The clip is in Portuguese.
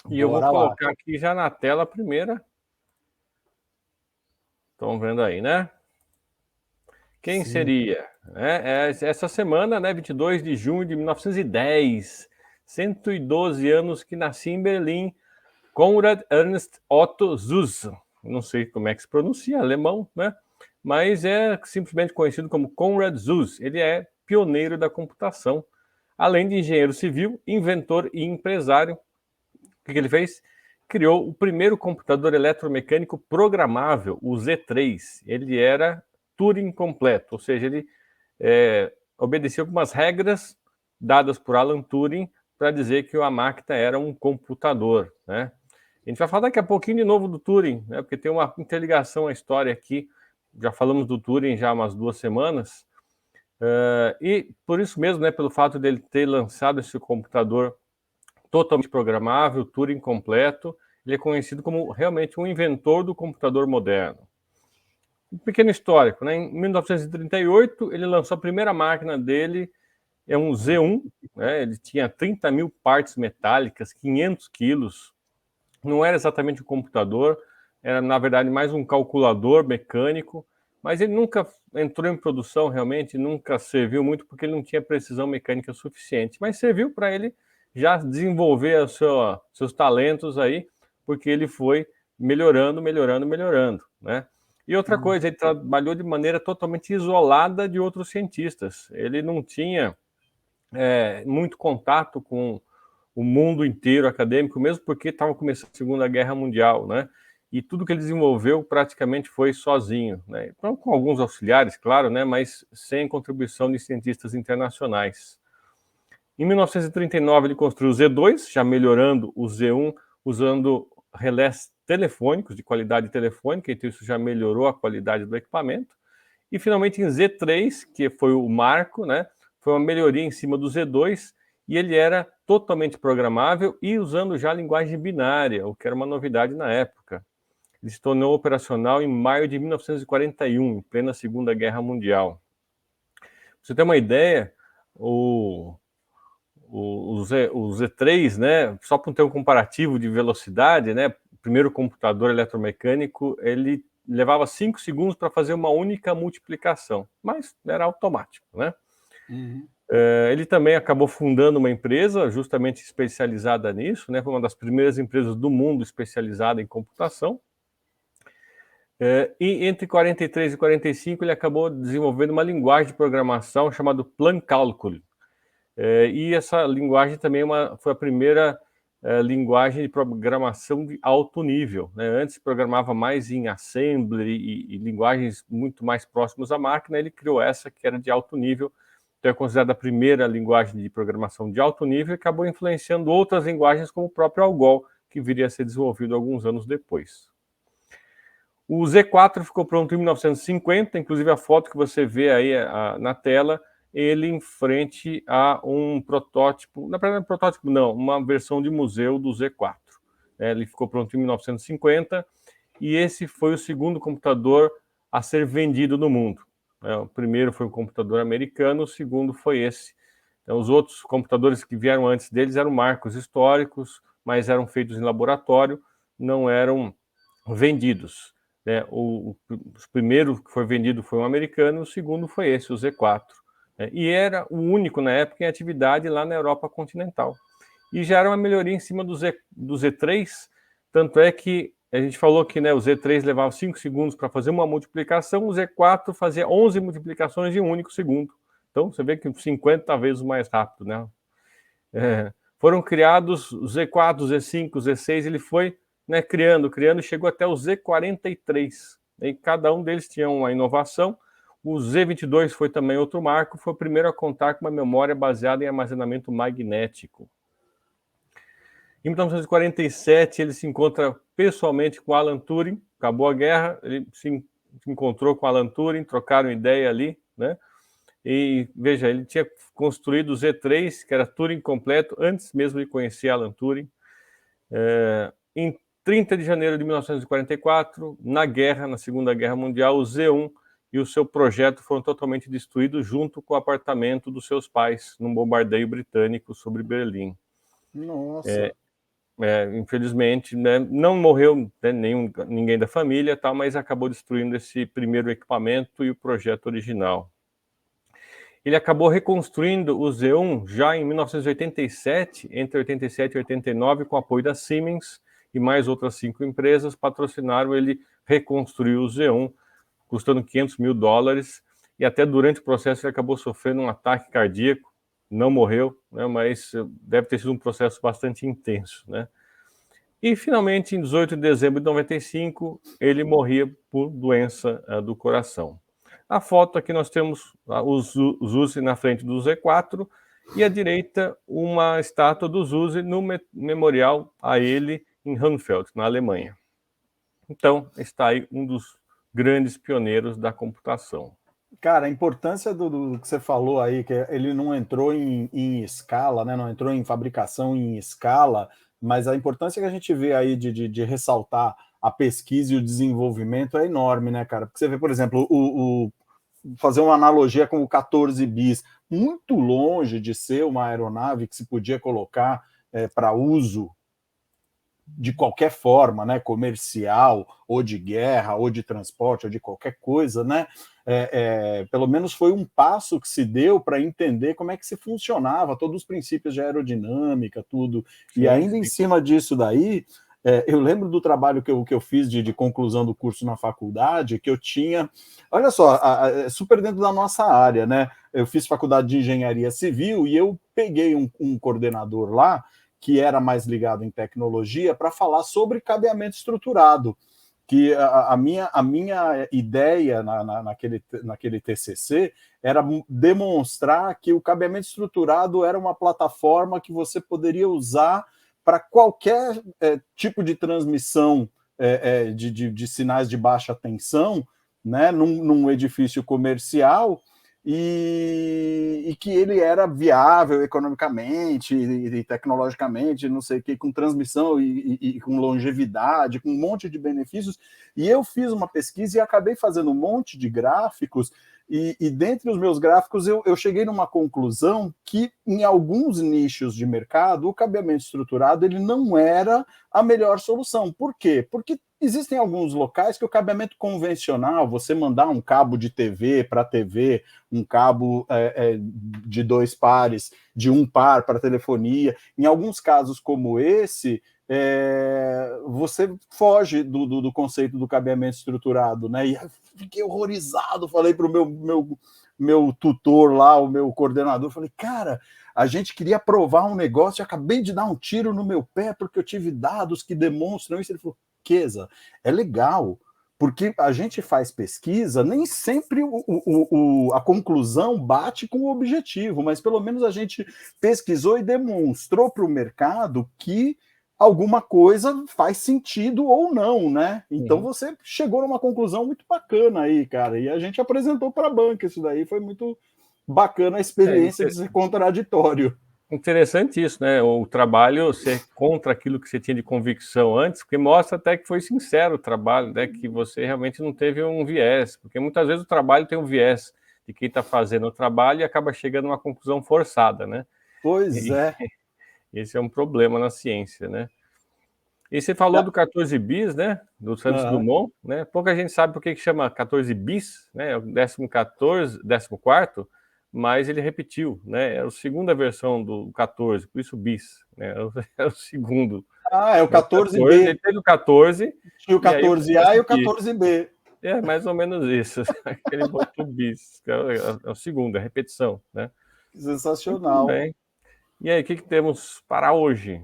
E eu vou Bora lá. colocar aqui já na tela a primeira. Estão vendo aí, né? Quem Sim. seria? Essa semana, né, 22 de junho de 1910, 112 anos que nasci em Berlim, Konrad Ernst Otto Zuse. Não sei como é que se pronuncia, alemão, né? Mas é simplesmente conhecido como Konrad Zuse. Ele é pioneiro da computação, além de engenheiro civil, inventor e empresário. O que ele fez? Criou o primeiro computador eletromecânico programável, o Z3. Ele era Turing completo, ou seja, ele obedecia algumas regras dadas por Alan Turing para dizer que a máquina era um computador, né? A gente vai falar daqui a pouquinho de novo do Turing, né? Porque tem uma interligação à história aqui. Já falamos do Turing já há umas 2 semanas. E por isso mesmo, né, pelo fato dele ter lançado esse computador totalmente programável, Turing completo, ele é conhecido como realmente um inventor do computador moderno. Um pequeno histórico, né? Em 1938, ele lançou a primeira máquina dele, é um Z1, né? Ele tinha 30 mil partes metálicas, 500 quilos. Não era exatamente um computador, era na verdade mais um calculador mecânico, mas ele nunca entrou em produção realmente, nunca serviu muito porque ele não tinha precisão mecânica suficiente, mas serviu para ele já desenvolver seus talentos aí, porque ele foi melhorando, melhorando, melhorando, né? E outra coisa, ele trabalhou de maneira totalmente isolada de outros cientistas. Ele não tinha muito contato com o mundo inteiro acadêmico, mesmo porque estava começando a Segunda Guerra Mundial, né? E tudo que ele desenvolveu praticamente foi sozinho, né? Então, com alguns auxiliares, claro, né? Mas sem contribuição de cientistas internacionais. Em 1939, ele construiu o Z2, já melhorando o Z1, usando relés telefônicos, de qualidade telefônica, então isso já melhorou a qualidade do equipamento. E finalmente em Z3, que foi o marco, né? Foi uma melhoria em cima do Z2 e ele era totalmente programável e usando já a linguagem binária, o que era uma novidade na época. Ele se tornou operacional em maio de 1941, em plena Segunda Guerra Mundial. Pra você ter uma ideia, o Z3, né, só para ter um comparativo de velocidade, né, o primeiro computador eletromecânico, ele levava 5 segundos para fazer uma única multiplicação, mas era automático, né? Uhum. Ele também acabou fundando uma empresa justamente especializada nisso, né? Foi uma das primeiras empresas do mundo especializada em computação. E entre 43 e 45 ele acabou desenvolvendo uma linguagem de programação chamada Plan-Calcul. E essa linguagem também foi a primeira linguagem de programação de alto nível, né? Antes programava mais em assembly e linguagens muito mais próximas à máquina, ele criou essa que era de alto nível, então é considerada a primeira linguagem de programação de alto nível e acabou influenciando outras linguagens como o próprio Algol, que viria a ser desenvolvido alguns anos depois. O Z4 ficou pronto em 1950, inclusive a foto que você vê aí na tela, ele em frente a um protótipo, na verdade, protótipo não, uma versão de museu do Z4. Ele ficou pronto em 1950 e esse foi o segundo computador a ser vendido no mundo. O primeiro foi um computador americano, o segundo foi esse. Então, os outros computadores que vieram antes deles eram marcos históricos, mas eram feitos em laboratório, não eram vendidos. O primeiro que foi vendido foi um americano, o segundo foi esse, o Z4. E era o único na época em atividade lá na Europa continental. E já era uma melhoria em cima do Z3, tanto é que a gente falou que, né, o Z3 levava 5 segundos para fazer uma multiplicação, o Z4 fazia 11 multiplicações em um único segundo. Então, você vê que 50 vezes mais rápido, né? Foram criados o Z4, o Z5, o Z6, ele foi, né, criando, e chegou até o Z43. E cada um deles tinha uma inovação. O Z22 foi também outro marco, foi o primeiro a contar com uma memória baseada em armazenamento magnético. Em 1947, ele se encontra pessoalmente com Alan Turing, acabou a guerra, ele se encontrou com Alan Turing, trocaram ideia ali, né? E veja, ele tinha construído o Z3, que era Turing completo, antes mesmo de conhecer Alan Turing. Em 30 de janeiro de 1944, na guerra, na Segunda Guerra Mundial, o Z1 e o seu projeto foram totalmente destruídos junto com o apartamento dos seus pais, num bombardeio britânico sobre Berlim. Nossa. infelizmente, né, não morreu, né, ninguém da família, tal, mas acabou destruindo esse primeiro equipamento e o projeto original. Ele acabou reconstruindo o Z1 já em 1987, entre 87 e 89, com apoio da Siemens e mais outras 5 empresas patrocinaram ele reconstruir o Z1, custando $500 mil, e até durante o processo ele acabou sofrendo um ataque cardíaco, não morreu, né, mas deve ter sido um processo bastante intenso, né? E finalmente, em 18 de dezembro de 95, ele morria por doença do coração. A foto aqui nós temos o Zuzi na frente do Z4 e à direita uma estátua do Zuzi no memorial a ele em Hanfeld, na Alemanha. Então, está aí um dos grandes pioneiros da computação. Cara, a importância do que você falou aí, que ele não entrou em escala, né? Não entrou em fabricação em escala, mas a importância que a gente vê aí de ressaltar a pesquisa e o desenvolvimento é enorme, né, cara? Porque você vê, por exemplo, fazer uma analogia com o 14 bis, muito longe de ser uma aeronave que se podia colocar para uso de qualquer forma, né, comercial, ou de guerra, ou de transporte, ou de qualquer coisa, né, pelo menos foi um passo que se deu para entender como é que se funcionava, todos os princípios de aerodinâmica, tudo, Sim, e ainda sim. em cima disso daí, eu lembro do trabalho que eu fiz de conclusão do curso na faculdade, que eu tinha, olha só, super dentro da nossa área, né, eu fiz faculdade de engenharia civil e eu peguei um coordenador lá, que era mais ligado em tecnologia, para falar sobre cabeamento estruturado, que a minha ideia naquele TCC era demonstrar que o cabeamento estruturado era uma plataforma que você poderia usar para qualquer tipo de transmissão de sinais de baixa tensão, né, num edifício comercial, e que ele era viável economicamente e tecnologicamente, não sei o que, com transmissão e com longevidade, com um monte de benefícios. E eu fiz uma pesquisa e acabei fazendo um monte de gráficos, e dentre os meus gráficos eu cheguei numa conclusão que em alguns nichos de mercado o cabeamento estruturado ele não era a melhor solução. Por quê? Porque existem alguns locais que o cabeamento convencional, você mandar um cabo de TV para TV, um cabo de 2 pares, de 1 par para telefonia, em alguns casos como esse, você foge do conceito do cabeamento estruturado, né? E fiquei horrorizado, falei para o meu tutor lá, o meu coordenador, falei, cara, a gente queria provar um negócio, acabei de dar um tiro no meu pé porque eu tive dados que demonstram isso. Ele falou, Queza, é legal, porque a gente faz pesquisa, nem sempre a conclusão bate com o objetivo, mas pelo menos a gente pesquisou e demonstrou para o mercado que alguma coisa faz sentido ou não, né? Então você chegou numa conclusão muito bacana aí, cara, e a gente apresentou para a banca isso daí, foi muito bacana a experiência de ser contraditório. Interessante isso, né? O trabalho ser contra aquilo que você tinha de convicção antes, porque mostra até que foi sincero o trabalho, né? Que você realmente não teve um viés, porque muitas vezes o trabalho tem um viés de quem está fazendo o trabalho e acaba chegando a uma conclusão forçada, né? Pois é. Esse é um problema na ciência, né? E você falou do 14 bis, né? Do Santos Dumont, né? Pouca gente sabe por que chama 14 bis, né? É o 14º, mas ele repetiu, né? É a segunda versão do 14, por isso bis, né? É o segundo. Ah, é o 14B. Ele teve o 14. Tinha o 14A e o 14B. É mais ou menos isso. Ele botou bis, que é o segundo, é a repetição, né? Sensacional. Muito bem. E aí, o que temos para hoje?